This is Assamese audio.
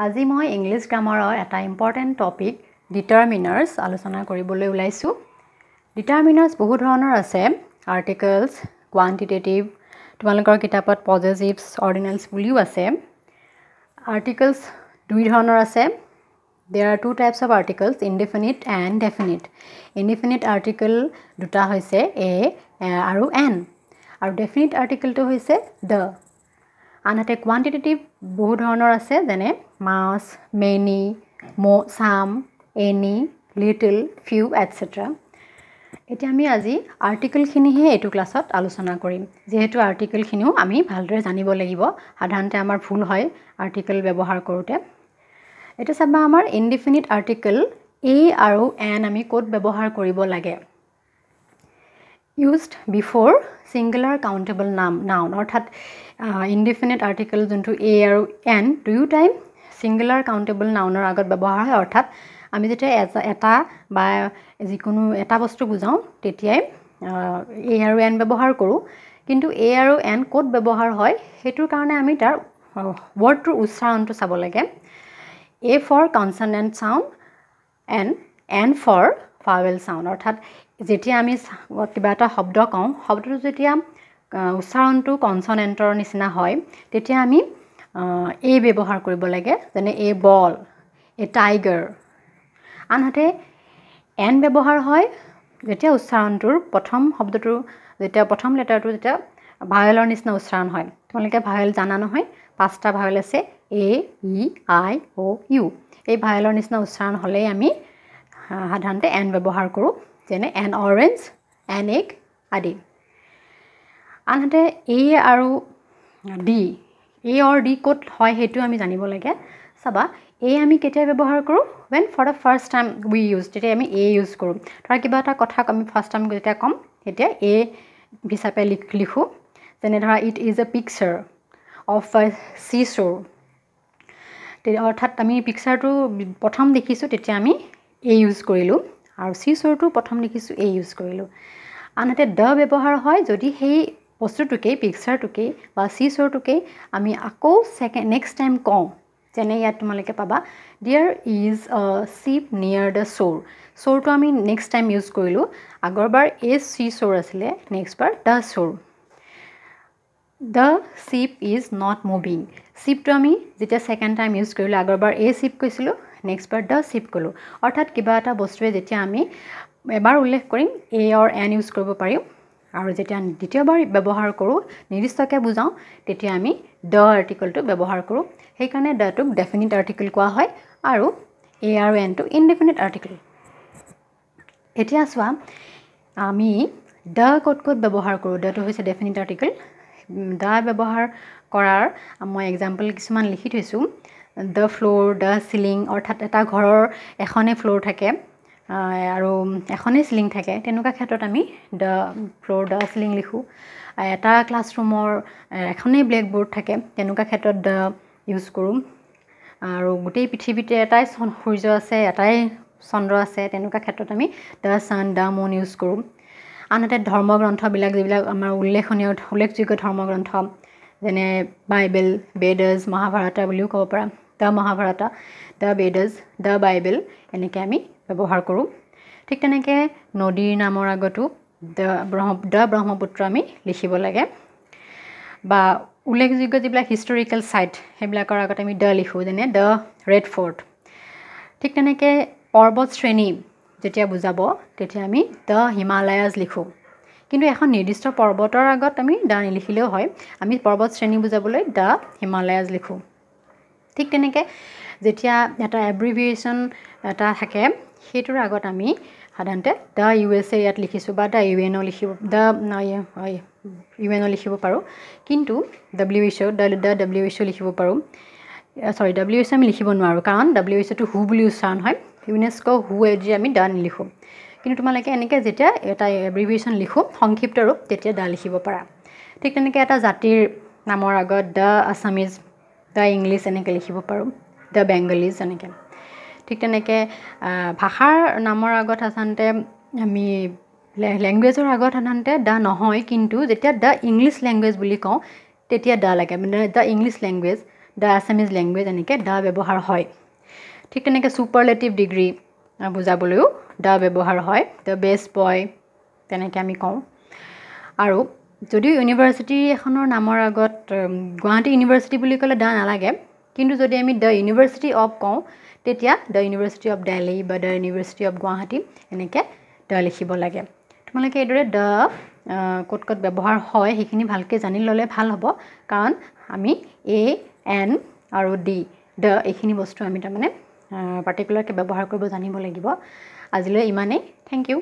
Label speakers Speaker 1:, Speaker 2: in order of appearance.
Speaker 1: আজি মই ইংলিছ গ্ৰামাৰৰ এটা ইম্পৰ্টেণ্ট টপিক ডিটাৰমিনাৰ্ছ আলোচনা কৰিবলৈ ওলাইছোঁ। ডিটাৰমিনাৰ্ছ বহু ধৰণৰ আছে, আৰ্টিকলছ, কোৱান্টিটেটিভ, তোমালোকৰ কিতাপত পজেছিভছ, অৰ্ডিনেলছ বুলিও আছে। আৰ্টিকলছ দুই ধৰণৰ আছে। There are two types of articles, indefinite and definite. Indefinite article দুটা হৈছে a আৰু n, আৰু definite article টো হৈছে the. আনহাতে কোৱান্টিটেটিভ বহু ধৰণৰ আছে, যেনে mass, many, some, any, little, few, etc. এতিয়া আমি আজি আৰ্টিকলখিনিহে এইটো ক্লাছত আলোচনা কৰিম। যেহেতু আৰ্টিকলখিনিও আমি ভালদৰে জানিব লাগিব, সাধাৰণতে আমাৰ ভুল হয় আৰ্টিকল ব্যৱহাৰ কৰোঁতে। এটা চাবা, আমাৰ ইনডিফিনিট আৰ্টিকল এ আৰু এন আমি ক'ত ব্যৱহাৰ কৰিব লাগে? Used before singular countable noun, অৰ্থাৎ ইনডিফিনিট আৰ্টিকল যোনটো এ আৰু এন দুয়ো টাইম ছিংগুলাৰ কাউণ্টেবল নাউনৰ আগত ব্যৱহাৰ হয়। অৰ্থাৎ আমি যেতিয়া এটা বা যিকোনো এটা বস্তু বুজাওঁ তেতিয়াই এ আৰু এন ব্যৱহাৰ কৰোঁ। কিন্তু এ আৰু এন ক'ত ব্যৱহাৰ হয় সেইটোৰ কাৰণে আমি তাৰ ৱৰ্ডটোৰ উচ্চাৰণটো চাব লাগে। A for consonant sound and N for vowel sound, অৰ্থাৎ যেতিয়া আমি কিবা এটা শব্দ কওঁ, শব্দটো যেতিয়া উচ্চাৰণটো কনচনেণ্টৰ নিচিনা হয় তেতিয়া আমি এ ব্যৱহাৰ কৰিব লাগে, যেনে এ বল, এ টাইগাৰ। আনহাতে এন ব্যৱহাৰ হয় যেতিয়া উচ্চাৰণটোৰ প্ৰথম শব্দটো যেতিয়া প্ৰথম লেটাৰটো যেতিয়া ভাৱেলৰ নিচিনা উচ্চাৰণ হয়। তোমালোকে ভাৱেল জানা নহয়, 5টা ভাৱেল আছে, এ, ই, আই, অ, ইউ। এই ভাৱেলৰ নিচিনা উচ্চাৰণ হ'লেই আমি সাধাৰণতে এন ব্যৱহাৰ কৰোঁ, যেনে এন অৰেঞ্জ, এন এগ আদি। আনহাতে এ আৰু ডি, এ অৰ ডি ক'ত হয় সেইটো আমি জানিব লাগে। চাবা, এ আমি কেতিয়া ব্যৱহাৰ কৰোঁ? when for the first time we use, তেতিয়া আমি এ ইউজ কৰোঁ। ধৰা কিবা এটা কথা আমি ফাৰ্ষ্ট টাইম যেতিয়া ক'ম তেতিয়া এ হিচাপে লিখোঁ। যেনে ধৰা it is a picture of A sea শ্ব'ৰ, অৰ্থাৎ আমি পিকচাৰটো প্ৰথম দেখিছোঁ তেতিয়া আমি এ ইউজ কৰিলোঁ, আৰু চি শ্ব'ৰটো প্ৰথম দেখিছোঁ এ ইউজ কৰিলোঁ। আনহাতে দ্য ব্যৱহাৰ হয় যদি সেই বস্তুটোকেই, পিকচাৰটোকেই বা চি শ্ব'ৰটোকেই আমি আকৌ নেক্সট টাইম কওঁ। যেনে ইয়াত তোমালোকে পাবা, দেয়াৰ ইজ আ শ্বিপ নিয়াৰ দ্য শ্ব'ৰ। শ্ব'ৰটো আমি নেক্সট টাইম ইউজ কৰিলোঁ, আগৰবাৰ এ চি শ্ব'ৰ আছিলে, নেক্সট বাৰ the shore. The ship is not moving, শ্বিপটো আমি যেতিয়া ছেকেণ্ড টাইম ইউজ কৰিলোঁ, আগৰবাৰ এ শ্বিপ কৈছিলোঁ, নেক্সট বাৰ দ্য শ্বিপ ক'লোঁ। অৰ্থাৎ কিবা এটা বস্তুৱে যেতিয়া আমি এবাৰ উল্লেখ কৰিম এ অৰ এন ইউজ কৰিব পাৰিম, আৰু যেতিয়া দ্বিতীয়বাৰ ব্যৱহাৰ কৰোঁ নিৰ্দিষ্টকৈ বুজাওঁ তেতিয়া আমি দ্য আৰ্টিকলটো ব্যৱহাৰ কৰোঁ। সেইকাৰণে দ্যটোক ডেফিনিট আৰ্টিকল কোৱা হয় আৰু এ আৰু এনটো ইনডেফিনিট আৰ্টিকল। এতিয়া চোৱা, আমি দ্য ক'ত ক'ত ব্যৱহাৰ কৰোঁ? দ্যটো হৈছে ডেফিনিট আৰ্টিকল। দ্য ব্যৱহাৰ কৰাৰ মই এক্সাম্পল কিছুমান লিখি থৈছোঁ। দ্য ফ্ল'ৰ, দ্য চিলিং, অৰ্থাৎ এটা ঘৰৰ এখনেই ফ্ল'ৰ থাকে আৰু এখনেই চিলিং থাকে, তেনেকুৱা ক্ষেত্ৰত আমি দ্য ফ্ল'ৰ, দ্য চিলিং লিখোঁ। এটা ক্লাছৰুমৰ এখনেই ব্লেকবৰ্ড থাকে, তেনেকুৱা ক্ষেত্ৰত দ্য ইউজ কৰোঁ। আৰু গোটেই পৃথিৱীতে এটাই সূৰ্য আছে, এটাই চন্দ্ৰ আছে, তেনেকুৱা ক্ষেত্ৰত আমি the sun, the moon use কৰোঁ। আনহাতে ধৰ্মগ্ৰন্থবিলাক যিবিলাক আমাৰ উল্লেখযোগ্য ধৰ্মগ্ৰন্থ, যেনে বাইবেল, বেদাছ, মহাভাৰতা বুলিও ক'ব পাৰা, দ্য মহাভাৰতা, দ্য বেদাছ, দ্য বাইবেল, এনেকৈ আমি ব্যৱহাৰ কৰোঁ। ঠিক তেনেকৈ নদীৰ নামৰ আগতো দ্য ব্ৰহ্মপুত্ৰ আমি লিখিব লাগে, বা উল্লেখযোগ্য যিবিলাক হিষ্টৰিকেল ছাইট সেইবিলাকৰ আগত আমি দ্য লিখোঁ, যেনে দ্য ৰেড ফৰ্ট। ঠিক তেনেকৈ পৰ্বত শ্ৰেণী যেতিয়া বুজাব তেতিয়া আমি দ্য হিমালয়াজ লিখোঁ। কিন্তু এখন নিৰ্দিষ্ট পৰ্বতৰ আগত আমি দ্য নিলিখিলেও হয়, আমি পৰ্বত শ্ৰেণী বুজাবলৈ দ্য হিমালয়াজ লিখোঁ। ঠিক তেনেকৈ যেতিয়া এটা এব্ৰিভিয়েশ্যন এটা থাকে সেইটোৰ আগত আমি সাধাৰণতে দ্য USA ইয়াত লিখিছোঁ, বা দ্য UN লিখিব পাৰোঁ। কিন্তু WHO লিখিব পাৰোঁ। WHO আমি লিখিব নোৱাৰোঁ, কাৰণ WHOটো হু বুলি উচ্চাৰণ হয়, ইউনেস্ক' হু এজি আমি দ্য নিলিখোঁ। কিন্তু তোমালোকে এনেকৈ যেতিয়া এটা এব্ৰিভিয়েশ্যন লিখোঁ সংক্ষিপ্ত ৰূপ, তেতিয়া দ্য লিখিব পাৰা। ঠিক তেনেকৈ এটা জাতিৰ নামৰ আগত দ্য আছামিজ, দ্য ইংলিছ এনেকৈ লিখিব পাৰোঁ, দ্য বেংগলীজ এনেকৈ। ঠিক তেনেকৈ ভাষাৰ নামৰ আগত সাধাৰণতে আমি লেংগুৱেজৰ আগত সাধাৰণতে দ্য নহয়, কিন্তু যেতিয়া দ্য ইংলিছ লেংগুৱেজ বুলি কওঁ তেতিয়া দ্য লাগে, মানে the English language, the Assamese language এনেকৈ দ্য ব্যৱহাৰ হয় ঠিক তেনেকৈ ছুপাৰলেটিভ ডিগ্ৰী বুজাবলৈও দ্য ব্যৱহাৰ হয় দ্য বেষ্ট বয় তেনেকৈ আমি কওঁ আৰু যদিও ইউনিভাৰ্চিটি এখনৰ নামৰ আগত গুৱাহাটী ইউনিভাৰ্চিটি বুলি ক'লে দ্য নালাগে কিন্তু যদি আমি দ্য ইউনিভাৰ্চিটি অফ কওঁ তেতিয়া দ্য ইউনিভাৰ্চিটি অফ দিল্লী বা দ্য ইউনিভাৰ্চিটি অফ গুৱাহাটী এনেকৈ দ্য লিখিব লাগে তোমালোকে এইদৰে দ্য ক'ত ক'ত ব্যৱহাৰ হয় সেইখিনি ভালকৈ জানি ল'লে ভাল হ'ব কাৰণ আমি এ এন আৰু ডি দ্য এইখিনি বস্তু আমি তাৰমানে পাৰ্টিকুলাৰকৈ ব্যৱহাৰ কৰিব জানিব লাগিব আজিলৈ ইমানেই থেংক ইউ